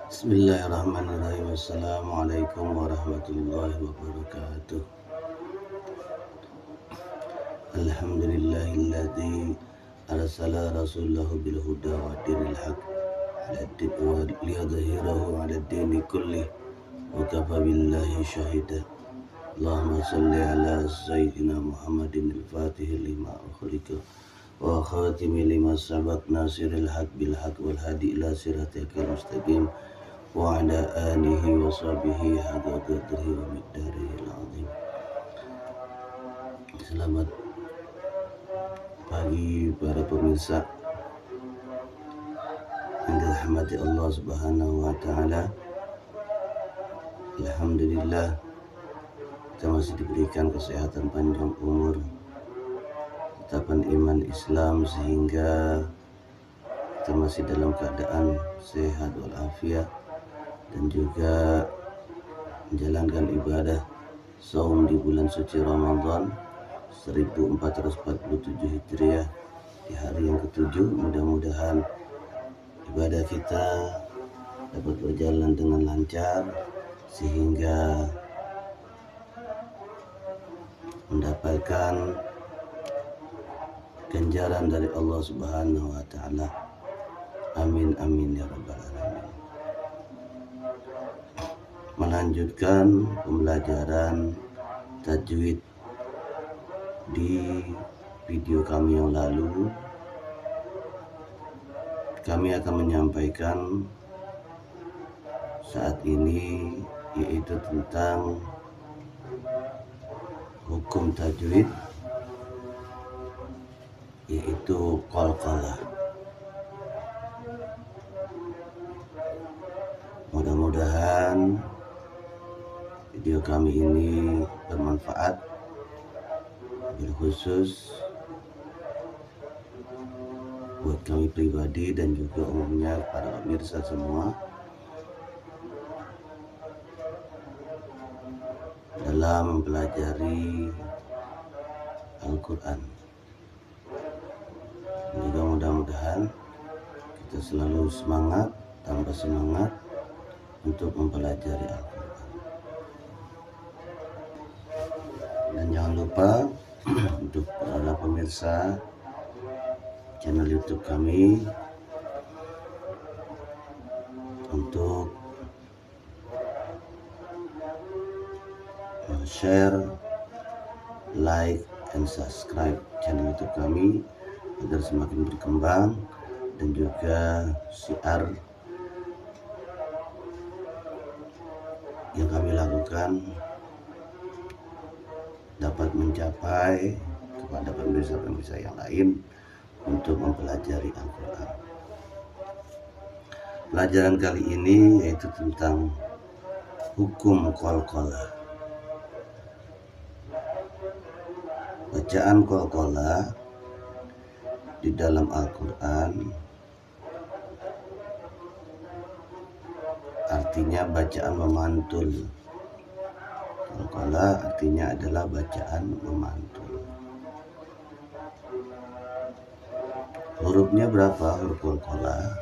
Bismillahirrahmanirrahim. Assalamualaikum warahmatullahi wabarakatuh. Alhamdulillahilladzi arsala rasulahu bil huda wa dinil haq wa liyudhhirahu 'ala ad-dini kullih wa kafa billahi shahida. Allahumma shalli ala sayyidina Muhammadin al-Fatih lima ukhliqa wa khatimi lima sabaq nasiril haq bil haq wal hadi ila siratikal mustaqim wa ala alihi wa sahbihi hadza qadrihi wa miqdarihil azim. Selamat pagi para pemirsa yang dirahmati Allah Subhanahu wa taala. Alhamdulillah kita masih diberikan kesehatan panjang umur, tetapan iman Islam sehingga kita masih dalam keadaan sehat walafiat dan juga menjalankan ibadah saum di bulan suci Ramadan 1447 Hijriah di hari yang ketujuh. Mudah-mudahan ibadah kita dapat berjalan dengan lancar sehingga mendapatkan ganjaran dari Allah Subhanahu wa taala. Amin amin ya rabbal alamin. Melanjutkan pembelajaran tajwid di video kami yang lalu, kami akan menyampaikan saat ini yaitu tentang hukum tajwid, yaitu qalqalah. Mudah-mudahan video kami ini bermanfaat, khusus buat kami pribadi dan juga umumnya para pemirsa semua dalam mempelajari Al-Quran. Juga mudah-mudahan kita selalu semangat, tambah semangat untuk mempelajari Al-Quran. Dan jangan lupa untuk para pemirsa channel YouTube kami untuk share, like, and subscribe channel YouTube kami agar semakin berkembang, dan juga syiar yang kami lakukan dapat mencapai kepada pemirsa-pemirsa yang lain untuk mempelajari Al-Quran. Pelajaran kali ini yaitu tentang hukum qalqalah. Bacaan qalqalah di dalam Al-Quran artinya bacaan memantul. Qalqalah artinya adalah bacaan memantul. Hurufnya berapa huruf qalqalah?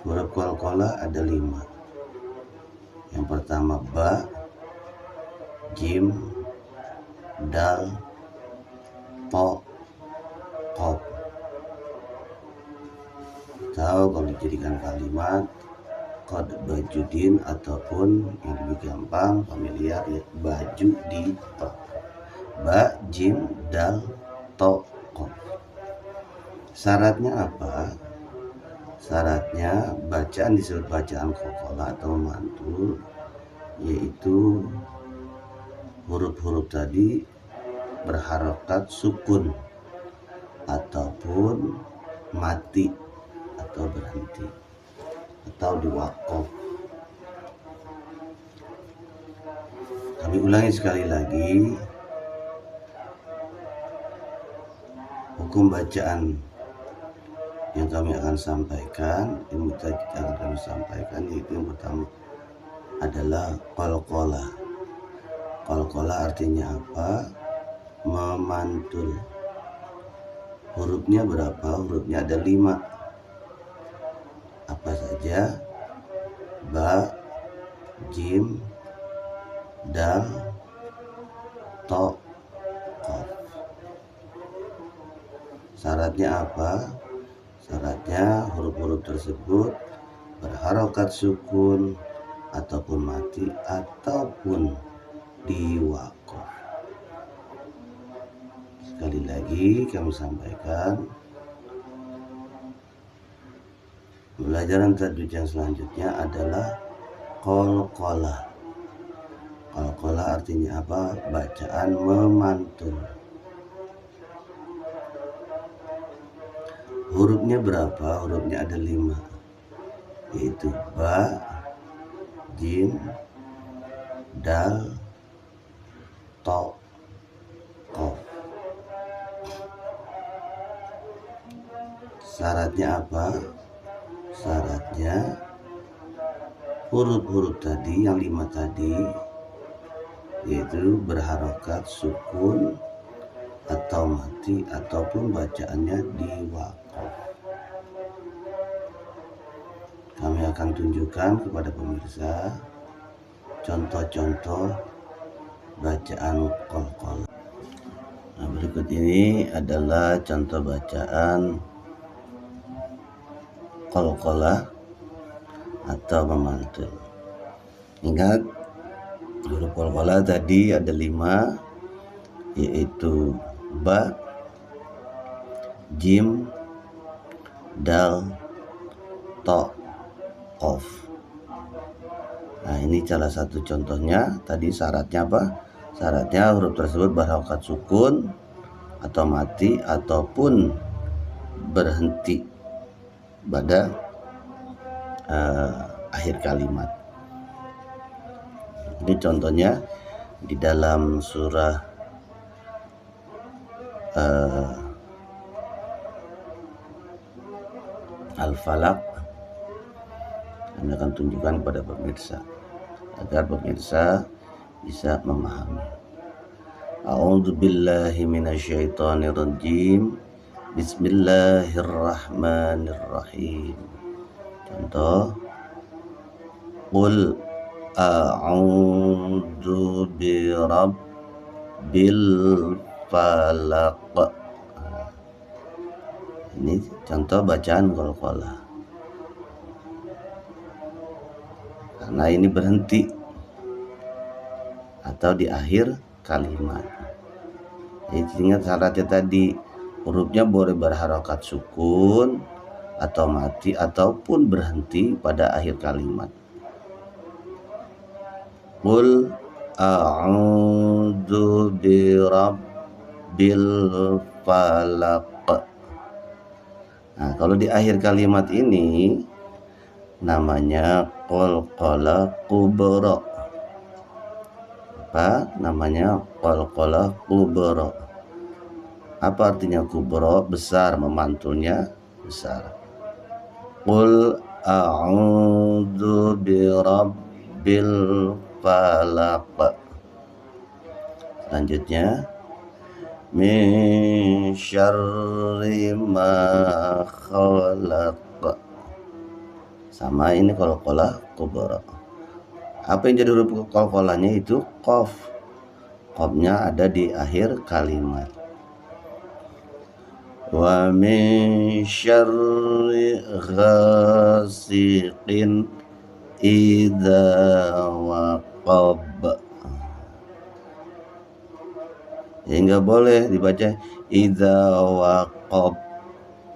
Huruf qalqalah ada 5. Yang pertama ba, jim, dal, to, qaf. Atau kalau dijadikan kalimat qad bajudin, ataupun yang lebih gampang familiar ya baju di to. Ba, jim, dal, to, qaf. Syaratnya apa? Syaratnya bacaan disebut bacaan qalqalah atau mantul, yaitu huruf-huruf tadi berharokat sukun ataupun mati atau berhenti atau diwaqaf. Kami ulangi sekali lagi, hukum bacaan yang kami akan sampaikan, ilmu tajwid yang akan kami sampaikan, yaitu yang pertama adalah qalqalah. Qalqalah artinya apa? Memantul. Hurufnya berapa? Hurufnya ada 5. Apa saja? ba, jim, dal, to, qaf. Syaratnya apa? Syaratnya huruf-huruf tersebut berharokat sukun ataupun mati ataupun diwaqaf. Sekali lagi kami sampaikan, pelajaran tajwid yang selanjutnya adalah qalqalah. Qalqalah artinya apa? Bacaan memantul. Hurufnya berapa? Hurufnya ada 5, yaitu ba, jim, dal, to, qaf. Syaratnya apa? Syaratnya huruf-huruf tadi yang 5 tadi, yaitu berharokat sukun atau mati ataupun bacaannya diwaqaf. Kami akan tunjukkan kepada pemirsa contoh-contoh bacaan qalqalah. Nah, berikut ini adalah contoh bacaan qalqalah atau memantul. Ingat, huruf qalqalah tadi ada 5, yaitu ba, jim, dal, to, qaf. Nah, ini salah satu contohnya. Tadi syaratnya apa? Syaratnya huruf tersebut berharokat sukun atau mati ataupun berhenti pada akhir kalimat. Ini contohnya di dalam surah Al-Falaq. Kami akan tunjukkan kepada pemirsa agar pemirsa bisa memahami. A'udzu billahi minasyaitonir rajim. Bismillahirrahmanirrahim. Contoh, qul a'udzu birabbil falaq. Ini contoh bacaan qalqalah. Karena ini berhenti atau di akhir kalimat. Jadi ingat syaratnya tadi, hurufnya boleh berharokat sukun atau mati ataupun berhenti pada akhir kalimat. Qul a'udzu birabbil falaq. Nah, kalau di akhir kalimat ini namanya qalqalah kubra. Apa namanya? Qalqalah kubra. Apa artinya kubra? Besar, memantulnya besar. Qul a'udzu birabbil falaq. Selanjutnya, min syarri ma khalaq. Sama, ini qalqalah kubra. Apa yang jadi huruf qalqalahnya? Itu qaf. Qafnya ada di akhir kalimat. Wa min syarri ghasiqin idza waqab. Ya, nggak boleh dibaca idza waqab.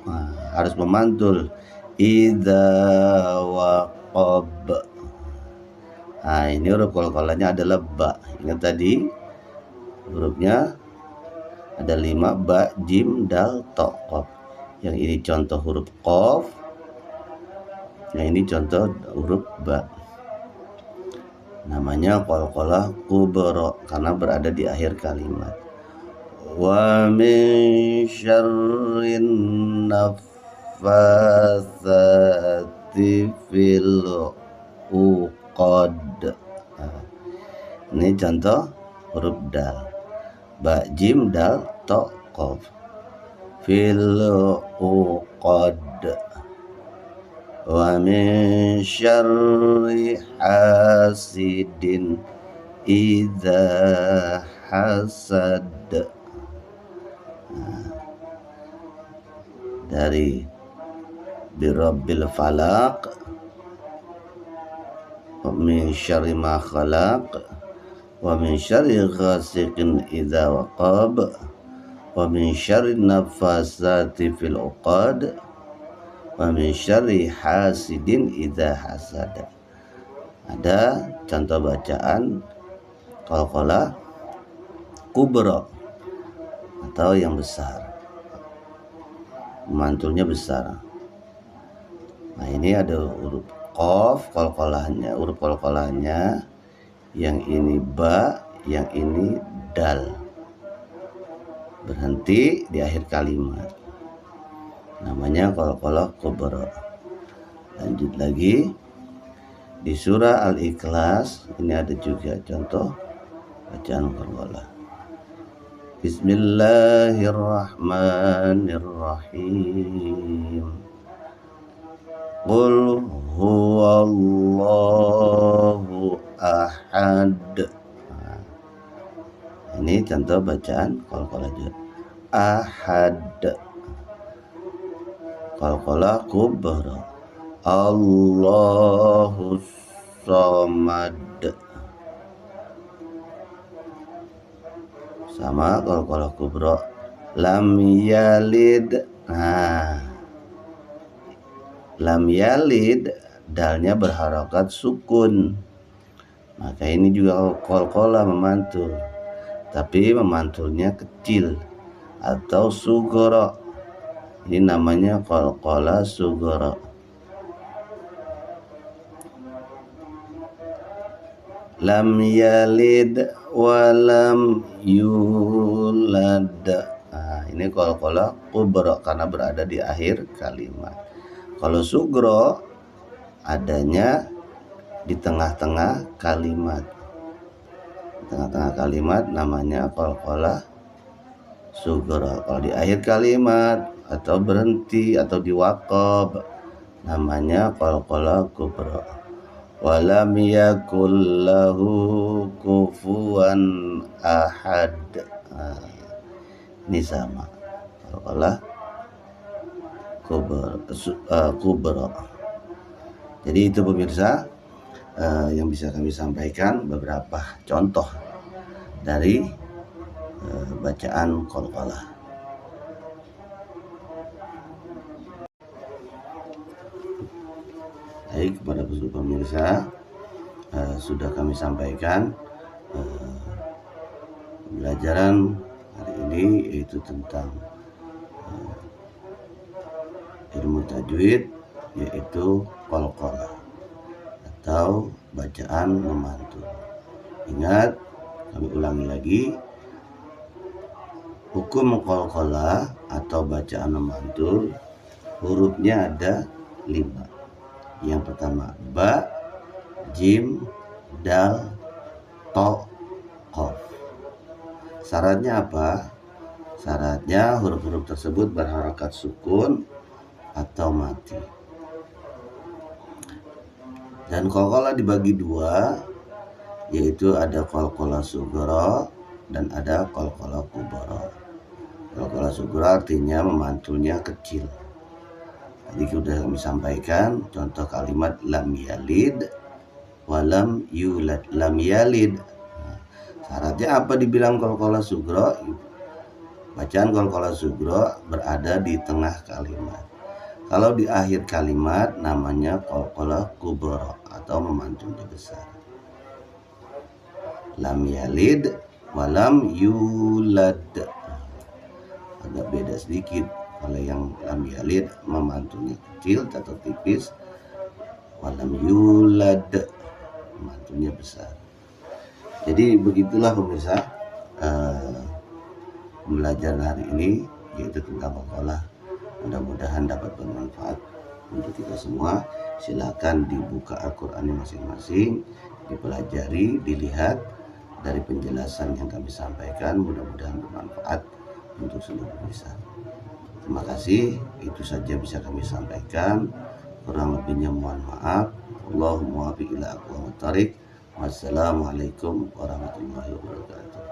Nah, harus memantul idza waqab. Nah, ini huruf qalqalahnya adalah ba. Ingat tadi hurufnya ada 5, ba, jim, dal, to, qaf. Yang ini contoh huruf qaf, yang ini contoh huruf ba. Namanya qalqalah kubra karena berada di akhir kalimat. Wa min syarrin naffatsati fil uqad. Nah, ini contoh huruf dal. Ba, jim, dal, to, qaf. Fil uqad. wa min syarri hasidin idza hasad. Dari birabbil falaq, wa min syarri ma khalaq, wa min syarri ghasiqin idza waqab, wa min syarri nafasati fil uqad, wa min syarri hasidin idza hasad. Ada contoh bacaan qalqalah kubra atau yang besar, mantulnya besar. Nah, ini ada huruf qaf qalqalahnya, huruf qalqalahnya, yang ini ba, yang ini dal, berhenti di akhir kalimat, namanya qalqalah kubra. Lanjut lagi di surah Al-Ikhlas, ini ada juga contoh bacaan qalqalah. Bismillahirrahmanirrahim. Qul huwallahu ahad. Nah, ini contoh bacaan qalqalah juga. Ahad, qalqalah kubra. Allahus samad, sama qalqalah kubra. Lam yalid. Nah, lam yalid, dalnya berharokat sukun, maka ini juga qalqalah memantul, tapi memantulnya kecil atau sugara. Ini namanya qalqalah sugara. Lam yalid wa lam yulad. Nah, ini qalqalah kubra karena berada di akhir kalimat. Kalau sugro adanya di tengah-tengah kalimat. Di tengah-tengah kalimat namanya qalqalah sugro. Kalau di akhir kalimat atau berhenti atau di waqab namanya qalqalah kubra. Walam yakul lahu kufuwan ahad. Nah, ini sama qalqalah kubra. Jadi itu pemirsa yang bisa kami sampaikan, beberapa contoh dari bacaan qalqalah. Baik, kepada pemirsa sudah kami sampaikan pembelajaran hari ini, yaitu tentang ilmu tajwid, yaitu qalqalah atau bacaan memantul. Ingat, kami ulangi lagi, hukum qalqalah atau bacaan memantul, hurufnya ada 5. Yang pertama ba, jim, dal, to, qaf. Syaratnya apa? Syaratnya huruf-huruf tersebut berharakat sukun atau mati. Dan qalqalah dibagi 2, yaitu ada qalqalah sugro dan ada qalqalah kubra. Qalqalah sugro artinya memantulnya kecil. Tadi sudah kami sampaikan contoh kalimat lam yalid walam yulad. Lam yalid, nah, syaratnya apa dibilang qalqalah sugro? Bacaan qalqalah sugro berada di tengah kalimat. Kalau di akhir kalimat namanya qalqalah kubra atau memantulnya besar. Lam yalid walam yulad, agak beda sedikit. Kalau yang lam yalid memantulnya kecil atau tipis, walam yulad memantulnya besar. Jadi begitulah pemirsa pembelajaran hari ini, yaitu tentang qalqalah. Mudah-mudahan dapat bermanfaat untuk kita semua. Silakan dibuka Al-Qur'annya masing-masing, dipelajari, dilihat dari penjelasan yang kami sampaikan. Mudah-mudahan bermanfaat untuk seluruh pemirsa. Terima kasih, itu saja bisa kami sampaikan. Kurang lebihnya mohon maaf. Allahumma muwaffiq ila aqwamit thoriq. Wassalamualaikum warahmatullahi wabarakatuh.